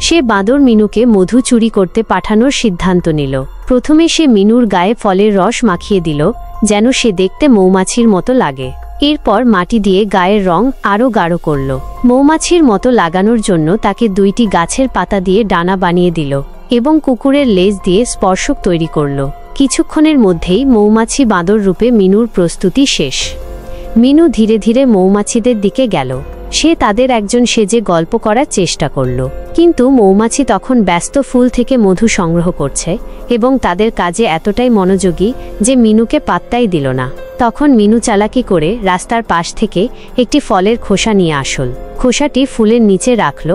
সে বাঁদর মিনুকে মধু চুরি করতে পাঠানোর সিদ্ধান্ত নিল। প্রথমে সে মিনুর গায়ে ফলের রস মাখিয়ে দিল, যেন সে দেখতে মৌমাছির মতো লাগে। এরপর মাটি দিয়ে গায়ের রং আরও গাঢ় করল। মৌমাছির মতো লাগানোর জন্য তাকে 2টি গাছের পাতা দিয়ে ডানা বানিয়ে দিল এবং কুকুরের লেজ দিয়ে স্পর্শক তৈরি করল। কিছুক্ষণের মধ্যেই মৌমাছি বাঁদর রূপে মিনুর প্রস্তুতি শেষ। মিনু ধীরে ধীরে মৌমাছিদের দিকে গেল। সে তাদের একজন সেজে গল্প করার চেষ্টা করল, কিন্তু মৌমাছি তখন ব্যস্ত ফুল থেকে মধু সংগ্রহ করছে এবং তাদের কাজে এতটাই মনোযোগী যে মিনুকে পাত্তাই দিল না। তখন মিনু চালাকি করে রাস্তার পাশ থেকে একটি ফলের খোসা নিয়ে আসল। খোসাটি ফুলের নিচে রাখল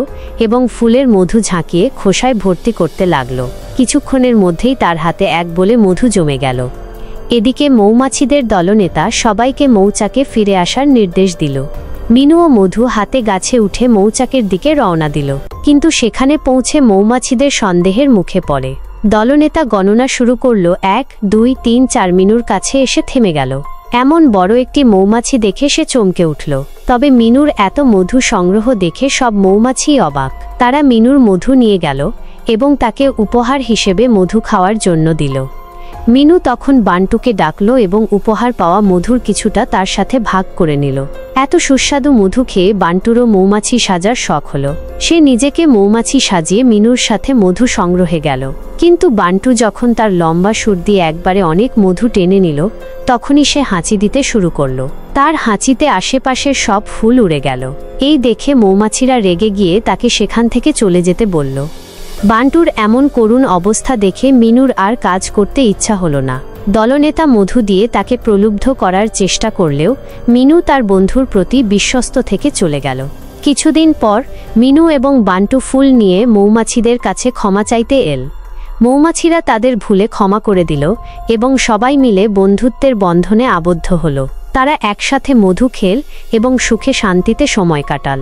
এবং ফুলের মধু ঝাঁকিয়ে খোসায় ভর্তি করতে লাগল। কিছুক্ষণের মধ্যেই তার হাতে এক বলে মধু জমে গেল। এদিকে মৌমাছিদের দলনেতা সবাইকে মৌচাকে ফিরে আসার নির্দেশ দিল। মিনু ও মধু হাতে গাছে উঠে মৌচাকের দিকে রওনা দিল, কিন্তু সেখানে পৌঁছে মৌমাছিদের সন্দেহের মুখে পড়ে। দলনেতা গণনা শুরু করল। 1, 2, 3, 4 মিনুর কাছে এসে থেমে গেল। এমন বড় একটি মৌমাছি দেখে সে চমকে উঠল। তবে মিনুর এত মধু সংগ্রহ দেখে সব মৌমাছি অবাক। তারা মিনুর মধু নিয়ে গেল এবং তাকে উপহার হিসেবে মধু খাওয়ার জন্য দিল। মিনু তখন বান্টুকে ডাকল এবং উপহার পাওয়া মধুর কিছুটা তার সাথে ভাগ করে নিল। এত সুস্বাদু মধু খেয়ে বান্টুরও মৌমাছি সাজার শখ হলো। সে নিজেকে মৌমাছি সাজিয়ে মিনুর সাথে মধু সংগ্রহে গেল। কিন্তু বান্টু যখন তার লম্বা সুর দিয়ে একবারে অনেক মধু টেনে নিল, তখনই সে হাঁচি দিতে শুরু করল। তার হাঁচিতে আশেপাশের সব ফুল উড়ে গেল। এই দেখে মৌমাছিরা রেগে গিয়ে তাকে সেখান থেকে চলে যেতে বলল। বান্টুর এমন করুণ অবস্থা দেখে মিনুর আর কাজ করতে ইচ্ছা হলো না। দলনেতা মধু দিয়ে তাকে প্রলুব্ধ করার চেষ্টা করলেও মিনু তার বন্ধুর প্রতি বিশ্বস্ত থেকে চলে গেল। কিছুদিন পর মিনু এবং বান্টু ফুল নিয়ে মৌমাছিদের কাছে ক্ষমা চাইতে এল। মৌমাছিরা তাদের ভুলে ক্ষমা করে দিল এবং সবাই মিলে বন্ধুত্বের বন্ধনে আবদ্ধ হল। তারা একসাথে মধু খেল এবং সুখে শান্তিতে সময় কাটাল।